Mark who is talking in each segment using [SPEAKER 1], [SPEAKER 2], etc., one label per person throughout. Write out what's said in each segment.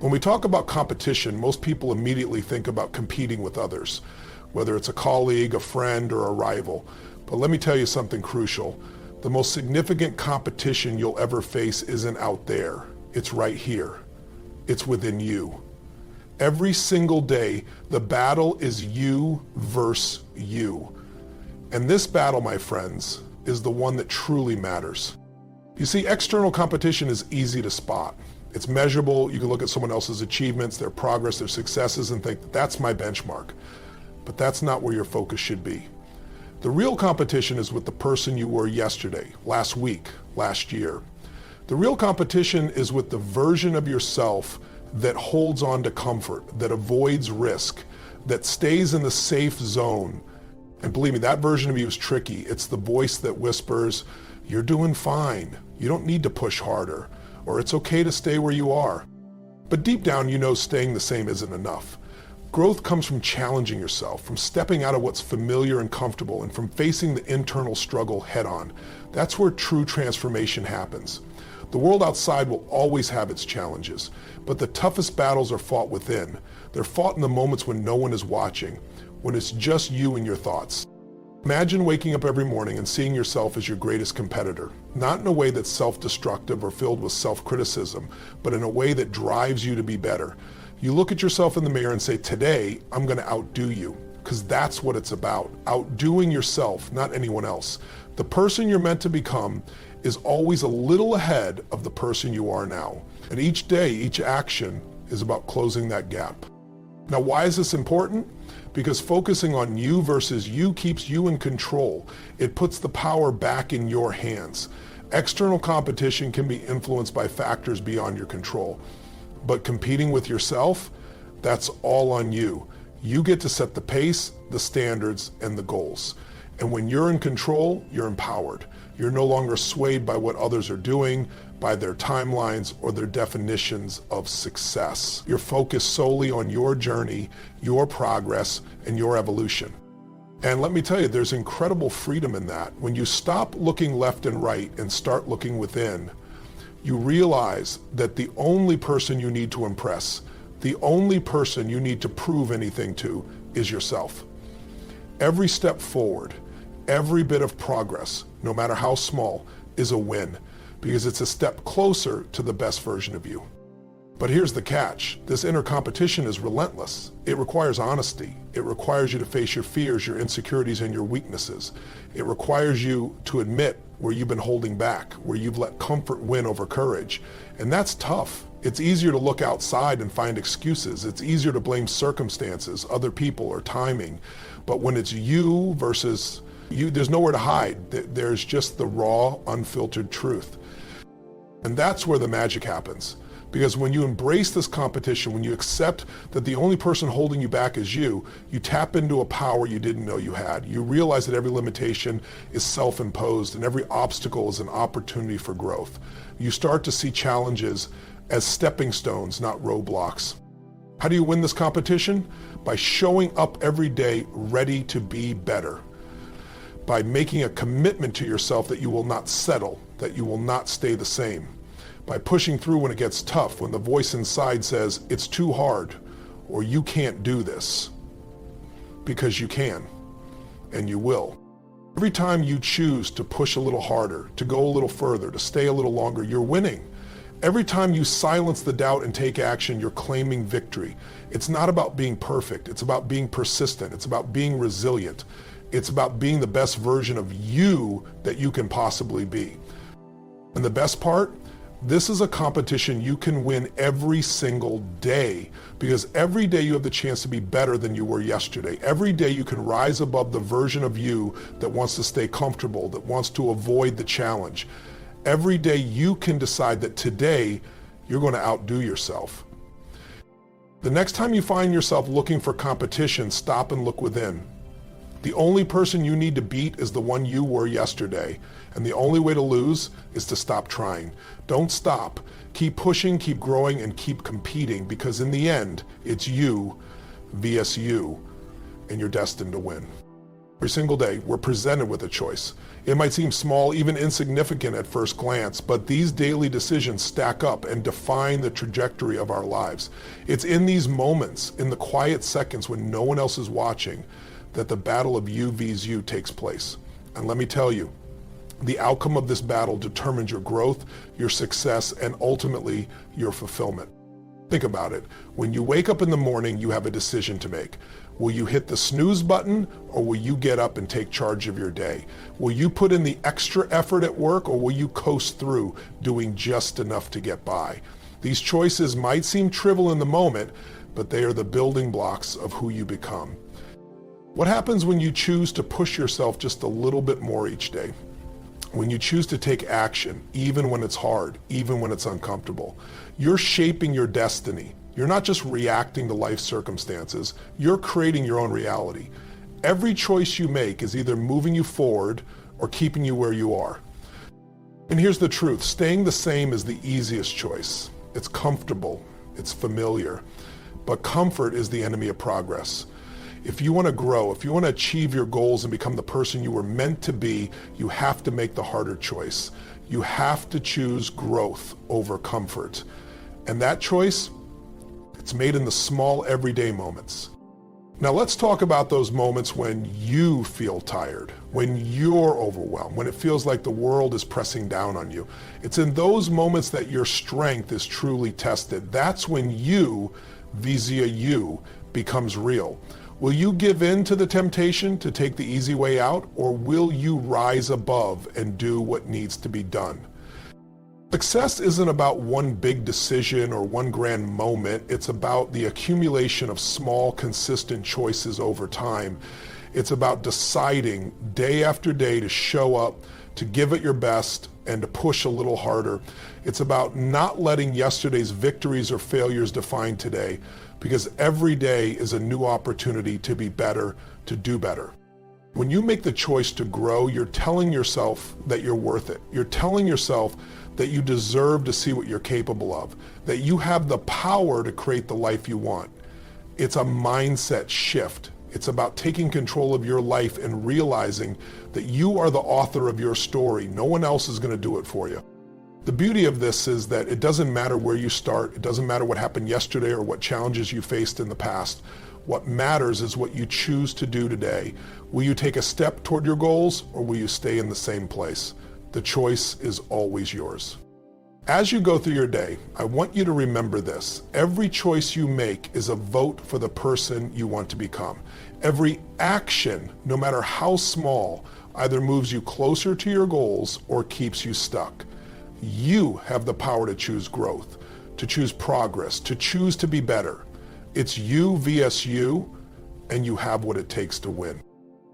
[SPEAKER 1] When we talk about competition, most people immediately think about competing with others, whether it's a colleague, a friend, or a rival. But let me tell you something crucial. The most significant competition you'll ever face isn't out there. It's right here. It's within you. Every single day, the battle is you versus you. And this battle, my friends, is the one that truly matters. You see, external competition is easy to spot. It's measurable. You can look at someone else's achievements, their progress, their successes, and think, that's my benchmark. But that's not where your focus should be. The real competition is with the person you were yesterday, last week, last year. The real competition is with the version of yourself that holds on to comfort, that avoids risk, that stays in the safe zone. And believe me, that version of you is tricky. It's the voice that whispers, you're doing fine. You don't need to push harder, or it's okay to stay where you are. But deep down, you know staying the same isn't enough. Growth comes from challenging yourself, from stepping out of what's familiar and comfortable, and from facing the internal struggle head on. That's where true transformation happens. The world outside will always have its challenges, but the toughest battles are fought within. They're fought in the moments when no one is watching, when it's just you and your thoughts. Imagine waking up every morning and seeing yourself as your greatest competitor, not in a way that's self-destructive or filled with self-criticism, but in a way that drives you to be better. You look at yourself in the mirror and say, today, I'm going to outdo you, because that's what it's about, outdoing yourself, not anyone else. The person you're meant to become is always a little ahead of the person you are now. And each day, each action is about closing that gap. Now, why is this important? Because focusing on you versus you keeps you in control. It puts the power back in your hands. External competition can be influenced by factors beyond your control. But competing with yourself, that's all on you. You get to set the pace, the standards, and the goals. And when you're in control, you're empowered. You're no longer swayed by what others are doing, by their timelines, or their definitions of success. You're focused solely on your journey, your progress, and your evolution. And let me tell you, there's incredible freedom in that. When you stop looking left and right and start looking within, you realize that the only person you need to impress, the only person you need to prove anything to, is yourself. Every step forward, every bit of progress, no matter how small, is a win, because it's a step closer to the best version of you. But here's the catch. This inner competition is relentless. It requires honesty. It requires you to face your fears, your insecurities, and your weaknesses. It requires you to admit where you've been holding back, where you've let comfort win over courage. And that's tough. It's easier to look outside and find excuses. It's easier to blame circumstances, other people, or timing. But when it's you versus you, there's nowhere to hide. There's just the raw, unfiltered truth. And that's where the magic happens. Because when you embrace this competition, when you accept that the only person holding you back is you tap into a power you didn't know you had. You realize that every limitation is self-imposed and every obstacle is an opportunity for growth. You start to see challenges as stepping stones, not roadblocks. How do you win this competition? By showing up every day ready to be better. By making a commitment to yourself that you will not settle, that you will not stay the same. By pushing through when it gets tough, when the voice inside says, it's too hard, or you can't do this. Because you can, and you will. Every time you choose to push a little harder, to go a little further, to stay a little longer, you're winning. Every time you silence the doubt and take action, you're claiming victory. It's not about being perfect. It's about being persistent. It's about being resilient. It's about being the best version of you that you can possibly be. And the best part? This is a competition you can win every single day, because every day you have the chance to be better than you were yesterday. Every day you can rise above the version of you that wants to stay comfortable, that wants to avoid the challenge. Every day you can decide that today you're going to outdo yourself. The next time you find yourself looking for competition, stop and look within. The only person you need to beat is the one you were yesterday. And the only way to lose is to stop trying. Don't stop. Keep pushing, keep growing, and keep competing, because in the end, it's you vs you, and you're destined to win. Every single day, we're presented with a choice. It might seem small, even insignificant at first glance, but these daily decisions stack up and define the trajectory of our lives. It's in these moments, in the quiet seconds when no one else is watching, that the battle of you vs you takes place. And let me tell you, the outcome of this battle determines your growth, your success, and ultimately your fulfillment. Think about it. When you wake up in the morning, you have a decision to make. Will you hit the snooze button, or will you get up and take charge of your day? Will you put in the extra effort at work, or will you coast through doing just enough to get by? These choices might seem trivial in the moment, but they are the building blocks of who you become. What happens when you choose to push yourself just a little bit more each day? When you choose to take action, even when it's hard, even when it's uncomfortable, you're shaping your destiny. You're not just reacting to life circumstances, you're creating your own reality. Every choice you make is either moving you forward or keeping you where you are. And here's the truth, staying the same is the easiest choice. It's comfortable, it's familiar, but comfort is the enemy of progress. If you want to grow, if you want to achieve your goals and become the person you were meant to be, you have to make the harder choice. You have to choose growth over comfort. And that choice, it's made in the small everyday moments. Now let's talk about those moments when you feel tired, when you're overwhelmed, when it feels like the world is pressing down on you. It's in those moments that your strength is truly tested. That's when you, vis-a-vis you, becomes real. Will you give in to the temptation to take the easy way out, or will you rise above and do what needs to be done? Success isn't about one big decision or one grand moment. It's about the accumulation of small, consistent choices over time. It's about deciding day after day to show up, to give it your best, and to push a little harder. It's about not letting yesterday's victories or failures define today, because every day is a new opportunity to be better, to do better. When you make the choice to grow, you're telling yourself that you're worth it. You're telling yourself that you deserve to see what you're capable of, that you have the power to create the life you want. It's a mindset shift. It's about taking control of your life and realizing that you are the author of your story. No one else is going to do it for you. The beauty of this is that it doesn't matter where you start. It doesn't matter what happened yesterday or what challenges you faced in the past. What matters is what you choose to do today. Will you take a step toward your goals, or will you stay in the same place? The choice is always yours. As you go through your day, I want you to remember this. Every choice you make is a vote for the person you want to become. Every action, no matter how small, either moves you closer to your goals or keeps you stuck. You have the power to choose growth, to choose progress, to choose to be better. It's you vs you, and you have what it takes to win.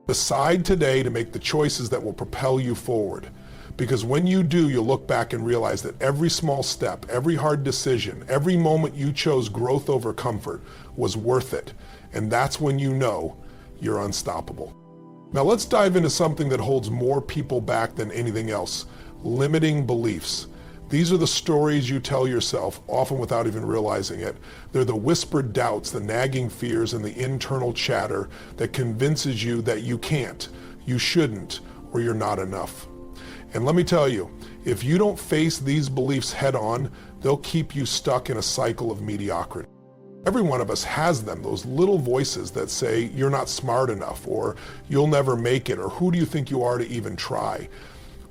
[SPEAKER 1] Decide today to make the choices that will propel you forward. Because when you do, you'll look back and realize that every small step, every hard decision, every moment you chose growth over comfort was worth it. And that's when you know you're unstoppable. Now let's dive into something that holds more people back than anything else: limiting beliefs. These are the stories you tell yourself, often without even realizing it. They're the whispered doubts, the nagging fears, and the internal chatter that convinces you that you can't, you shouldn't, or you're not enough. And let me tell you, if you don't face these beliefs head on, they'll keep you stuck in a cycle of mediocrity. Every one of us has them, those little voices that say you're not smart enough, or you'll never make it, or who do you think you are to even try?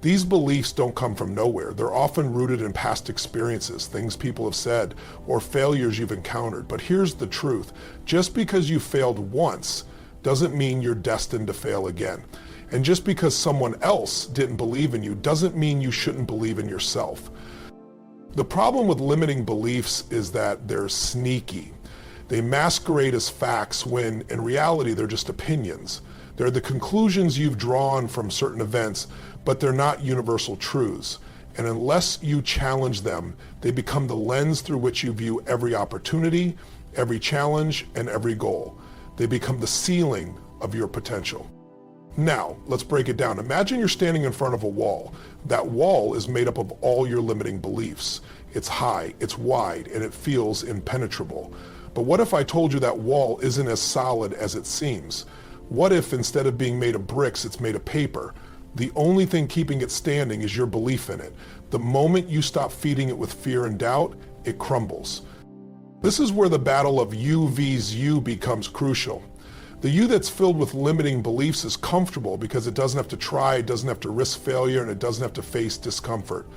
[SPEAKER 1] These beliefs don't come from nowhere. They're often rooted in past experiences, things people have said, or failures you've encountered. But here's the truth. Just because you failed once doesn't mean you're destined to fail again. And just because someone else didn't believe in you doesn't mean you shouldn't believe in yourself. The problem with limiting beliefs is that they're sneaky. They masquerade as facts when in reality they're just opinions. They're the conclusions you've drawn from certain events, but they're not universal truths. And unless you challenge them, they become the lens through which you view every opportunity, every challenge, and every goal. They become the ceiling of your potential. Now, let's break it down. Imagine you're standing in front of a wall. That wall is made up of all your limiting beliefs. It's high, it's wide, and it feels impenetrable. But what if I told you that wall isn't as solid as it seems? What if instead of being made of bricks, it's made of paper? The only thing keeping it standing is your belief in it. The moment you stop feeding it with fear and doubt, it crumbles. This is where the battle of you vs you becomes crucial. The you that's filled with limiting beliefs is comfortable because it doesn't have to try, it doesn't have to risk failure, and it doesn't have to face discomfort.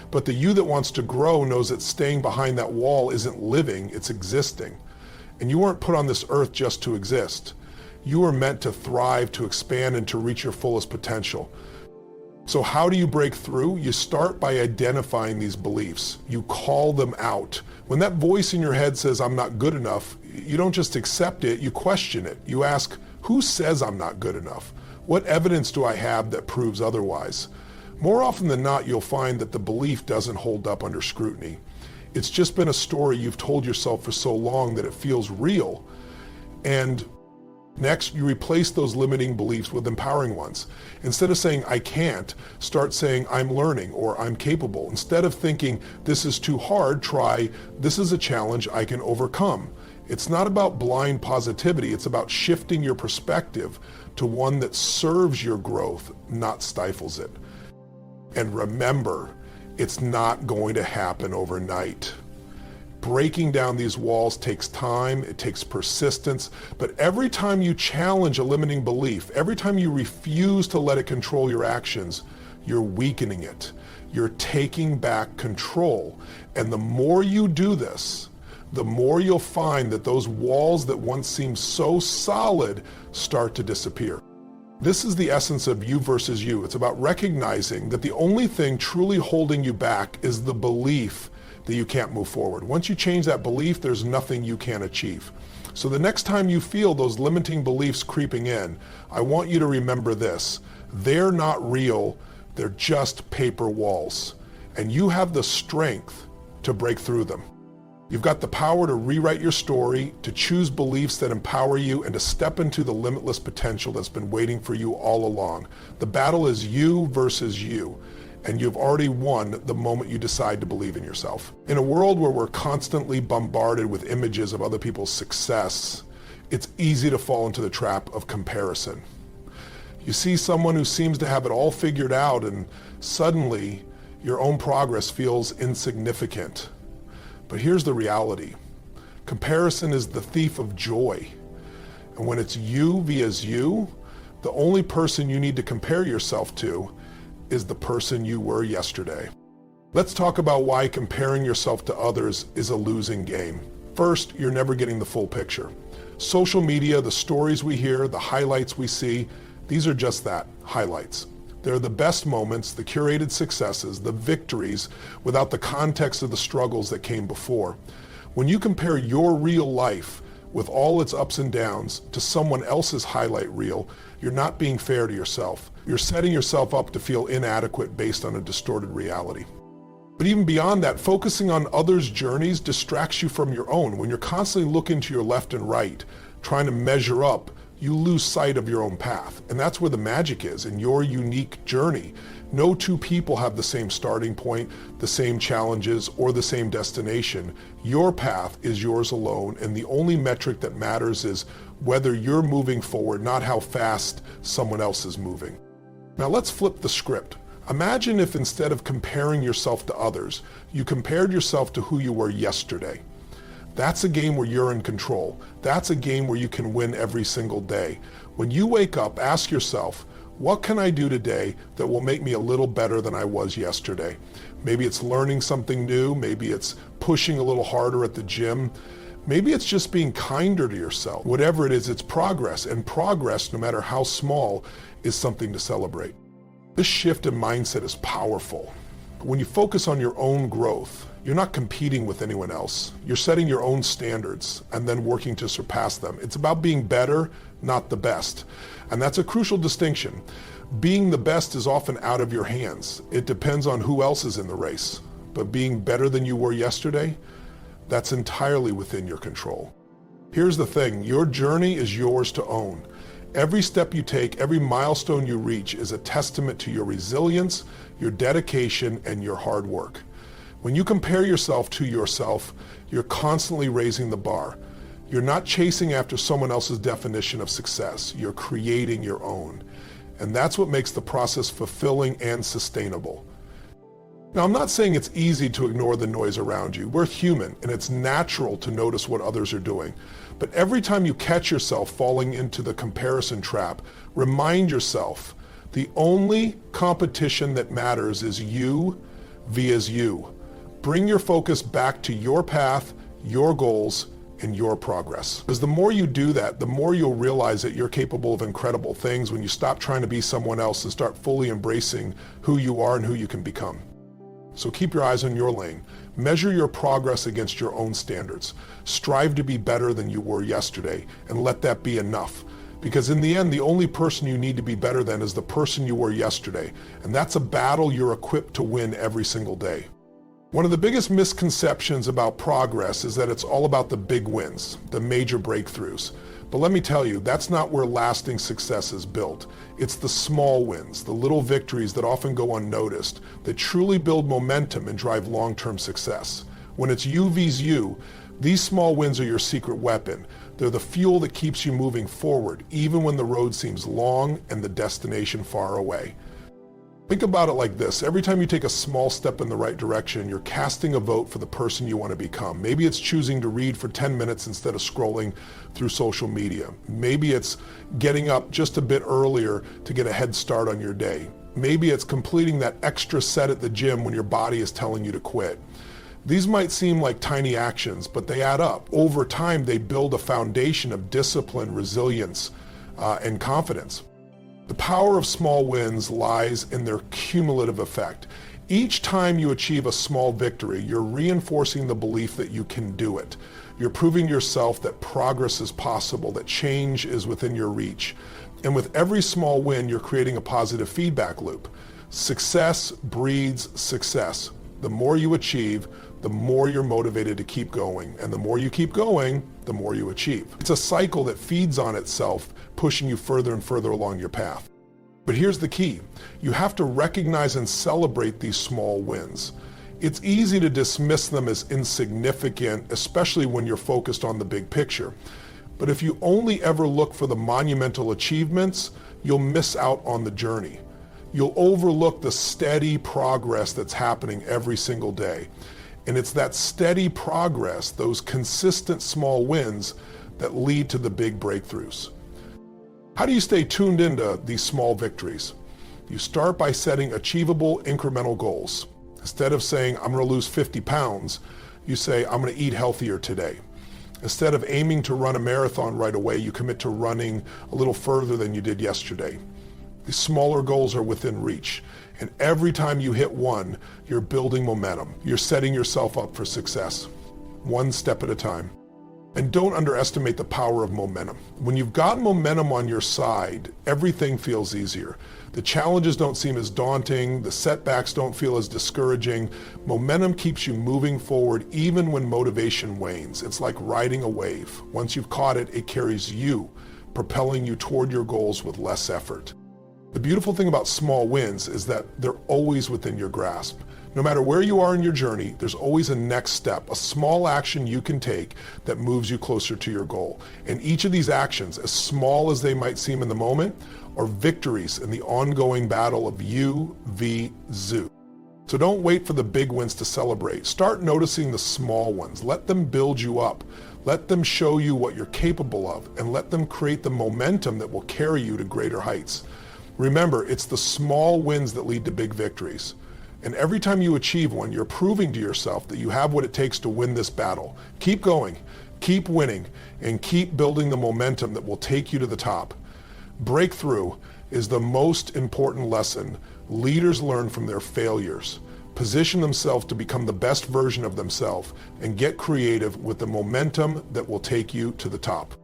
[SPEAKER 1] But the you that wants to grow knows that staying behind that wall isn't living, it's existing. And you weren't put on this earth just to exist. You were meant to thrive, to expand, and to reach your fullest potential. So how do you break through? You start by identifying these beliefs. You call them out. When that voice in your head says, I'm not good enough, you don't just accept it, you question it. You ask, who says I'm not good enough? What evidence do I have that proves otherwise? More often than not, you'll find that the belief doesn't hold up under scrutiny. It's just been a story you've told yourself for so long that it feels real. And next, you replace those limiting beliefs with empowering ones. Instead of saying, I can't, start saying, I'm learning or I'm capable. Instead of thinking, this is too hard, try, this is a challenge I can overcome. It's not about blind positivity, it's about shifting your perspective to one that serves your growth, not stifles it. And remember, it's not going to happen overnight. Breaking down these walls takes time, it takes persistence, but every time you challenge a limiting belief, every time you refuse to let it control your actions, you're weakening it. You're taking back control. And the more you do this, the more you'll find that those walls that once seemed so solid start to disappear. This is the essence of you versus you. It's about recognizing that the only thing truly holding you back is the belief that you can't move forward. Once you change that belief, there's nothing you can't achieve. So the next time you feel those limiting beliefs creeping in, I want you to remember this. They're not real, they're just paper walls. And you have the strength to break through them. You've got the power to rewrite your story, to choose beliefs that empower you, and to step into the limitless potential that's been waiting for you all along. The battle is you versus you, and you've already won the moment you decide to believe in yourself. In a world where we're constantly bombarded with images of other people's success, it's easy to fall into the trap of comparison. You see someone who seems to have it all figured out, and suddenly your own progress feels insignificant. But here's the reality. Comparison is the thief of joy. And when it's you vs you, the only person you need to compare yourself to is the person you were yesterday. Let's talk about why comparing yourself to others is a losing game. First, you're never getting the full picture. Social media, the stories we hear, the highlights we see, these are just that, highlights. They're the best moments, the curated successes, the victories, without the context of the struggles that came before. When you compare your real life with all its ups and downs to someone else's highlight reel, you're not being fair to yourself. You're setting yourself up to feel inadequate based on a distorted reality. But even beyond that, focusing on others' journeys distracts you from your own. When you're constantly looking to your left and right, trying to measure up, you lose sight of your own path. And that's where the magic is, in your unique journey. No two people have the same starting point, the same challenges, or the same destination. Your path is yours alone, and the only metric that matters is whether you're moving forward, not how fast someone else is moving. Now let's flip the script. Imagine if instead of comparing yourself to others, you compared yourself to who you were yesterday. That's a game where you're in control. That's a game where you can win every single day. When you wake up, ask yourself, what can I do today that will make me a little better than I was yesterday? Maybe it's learning something new. Maybe it's pushing a little harder at the gym. Maybe it's just being kinder to yourself. Whatever it is, it's progress. And progress, no matter how small, is something to celebrate. This shift in mindset is powerful. When you focus on your own growth, you're not competing with anyone else. You're setting your own standards and then working to surpass them. It's about being better, not the best. And that's a crucial distinction. Being the best is often out of your hands. It depends on who else is in the race. But being better than you were yesterday, that's entirely within your control. Here's the thing, your journey is yours to own. Every step you take, every milestone you reach is a testament to your resilience, your dedication, and your hard work. When you compare yourself to yourself, you're constantly raising the bar. You're not chasing after someone else's definition of success. You're creating your own. And that's what makes the process fulfilling and sustainable. Now, I'm not saying it's easy to ignore the noise around you. We're human, and it's natural to notice what others are doing. But every time you catch yourself falling into the comparison trap, remind yourself, the only competition that matters is you via you. Bring your focus back to your path, your goals, and your progress. Because the more you do that, the more you'll realize that you're capable of incredible things when you stop trying to be someone else and start fully embracing who you are and who you can become. So keep your eyes on your lane. Measure your progress against your own standards. Strive to be better than you were yesterday, and let that be enough. Because in the end, the only person you need to be better than is the person you were yesterday. And that's a battle you're equipped to win every single day. One of the biggest misconceptions about progress is that it's all about the big wins, the major breakthroughs. But let me tell you, that's not where lasting success is built. It's the small wins, the little victories that often go unnoticed, that truly build momentum and drive long-term success. When it's you vs you, these small wins are your secret weapon. They're the fuel that keeps you moving forward, even when the road seems long and the destination far away. Think about it like this. Every time you take a small step in the right direction, you're casting a vote for the person you want to become. Maybe it's choosing to read for 10 minutes instead of scrolling through social media. Maybe it's getting up just a bit earlier to get a head start on your day. Maybe it's completing that extra set at the gym when your body is telling you to quit. These might seem like tiny actions, but they add up. Over time, they build a foundation of discipline, resilience, and confidence. The power of small wins lies in their cumulative effect. Each time you achieve a small victory, you're reinforcing the belief that you can do it. You're proving to yourself that progress is possible, that change is within your reach. And with every small win, you're creating a positive feedback loop. Success breeds success. The more you achieve, the more you're motivated to keep going. And the more you keep going, the more you achieve. It's a cycle that feeds on itself, pushing you further and further along your path. But here's the key. You have to recognize and celebrate these small wins. It's easy to dismiss them as insignificant, especially when you're focused on the big picture. But if you only ever look for the monumental achievements, you'll miss out on the journey. You'll overlook the steady progress that's happening every single day. And it's that steady progress, those consistent small wins, that lead to the big breakthroughs. How do you stay tuned into these small victories? You start by setting achievable incremental goals. Instead of saying, I'm going to lose 50 pounds, you say, I'm going to eat healthier today. Instead of aiming to run a marathon right away, you commit to running a little further than you did yesterday. The smaller goals are within reach. And every time you hit one, you're building momentum. You're setting yourself up for success, one step at a time. And don't underestimate the power of momentum. When you've got momentum on your side, everything feels easier. The challenges don't seem as daunting. The setbacks don't feel as discouraging. Momentum keeps you moving forward even when motivation wanes. It's like riding a wave. Once you've caught it, it carries you, propelling you toward your goals with less effort. The beautiful thing about small wins is that they're always within your grasp. No matter where you are in your journey, there's always a next step, a small action you can take that moves you closer to your goal. And each of these actions, as small as they might seem in the moment, are victories in the ongoing battle of you v zoo. So don't wait for the big wins to celebrate. Start noticing the small ones. Let them build you up. Let them show you what you're capable of, and let them create the momentum that will carry you to greater heights. Remember, it's the small wins that lead to big victories. And every time you achieve one, you're proving to yourself that you have what it takes to win this battle. Keep going, keep winning, and keep building the momentum that will take you to the top. Breakthrough is the most important lesson leaders learn from their failures. Position themselves to become the best version of themselves and get creative with the momentum that will take you to the top.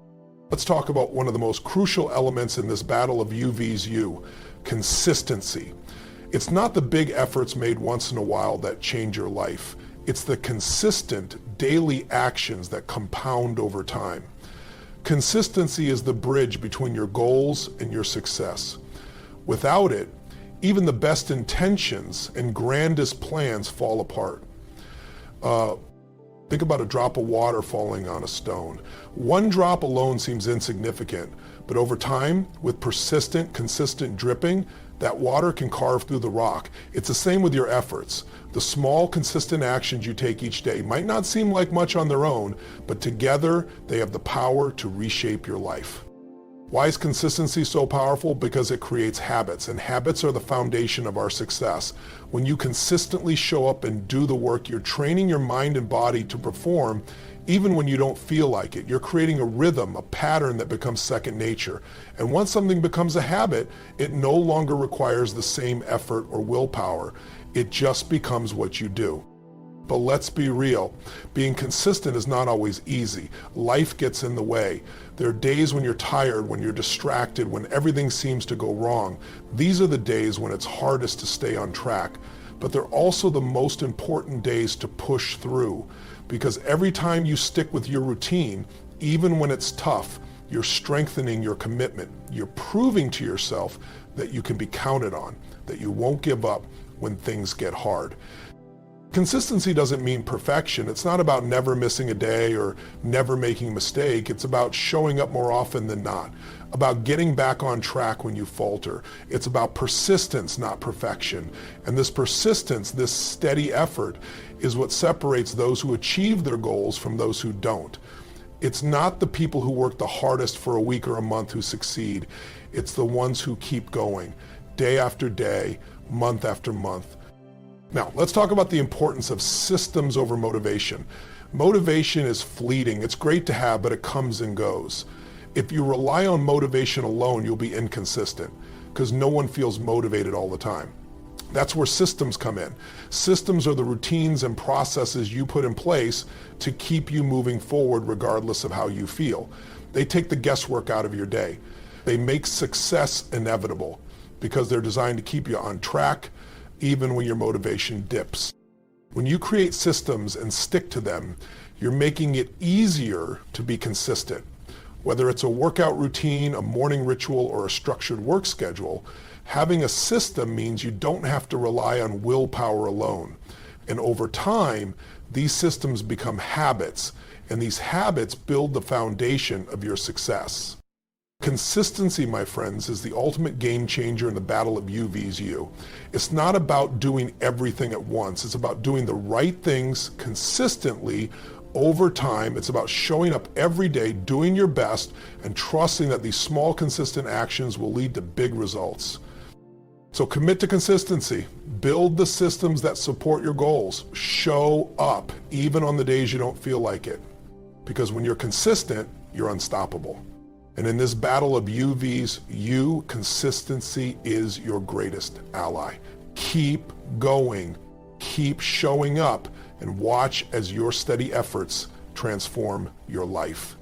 [SPEAKER 1] Let's talk about one of the most crucial elements in this battle of you vs you, consistency. It's not the big efforts made once in a while that change your life. It's the consistent daily actions that compound over time. Consistency is the bridge between your goals and your success. Without it, even the best intentions and grandest plans fall apart. Think about a drop of water falling on a stone. One drop alone seems insignificant, but over time, with persistent, consistent dripping, that water can carve through the rock. It's the same with your efforts. The small, consistent actions you take each day might not seem like much on their own, but together they have the power to reshape your life. Why is consistency so powerful? Because it creates habits, and habits are the foundation of our success. When you consistently show up and do the work, you're training your mind and body to perform even when you don't feel like it. You're creating a rhythm, a pattern that becomes second nature. And once something becomes a habit, it no longer requires the same effort or willpower. It just becomes what you do. But let's be real, being consistent is not always easy. Life gets in the way. There are days when you're tired, when you're distracted, when everything seems to go wrong. These are the days when it's hardest to stay on track. But they're also the most important days to push through, because every time you stick with your routine, even when it's tough, you're strengthening your commitment. You're proving to yourself that you can be counted on, that you won't give up when things get hard. Consistency doesn't mean perfection. It's not about never missing a day or never making a mistake. It's about showing up more often than not, about getting back on track when you falter. It's about persistence, not perfection. And this persistence, this steady effort, is what separates those who achieve their goals from those who don't. It's not the people who work the hardest for a week or a month who succeed. It's the ones who keep going, day after day, month after month. Now, let's talk about the importance of systems over motivation. Motivation is fleeting. It's great to have, but it comes and goes. If you rely on motivation alone, you'll be inconsistent because no one feels motivated all the time. That's where systems come in. Systems are the routines and processes you put in place to keep you moving forward regardless of how you feel. They take the guesswork out of your day. They make success inevitable because they're designed to keep you on track, even when your motivation dips. When you create systems and stick to them, you're making it easier to be consistent. Whether it's a workout routine, a morning ritual, or a structured work schedule, having a system means you don't have to rely on willpower alone. And over time, these systems become habits, and these habits build the foundation of your success. Consistency, my friends, is the ultimate game changer in the battle of you vs you. It's not about doing everything at once. It's about doing the right things consistently over time. It's about showing up every day, doing your best, and trusting that these small, consistent actions will lead to big results. So commit to consistency. Build the systems that support your goals. Show up, even on the days you don't feel like it. Because when you're consistent, you're unstoppable. And in this battle of you vs you, consistency is your greatest ally. Keep going, keep showing up, and watch as your steady efforts transform your life.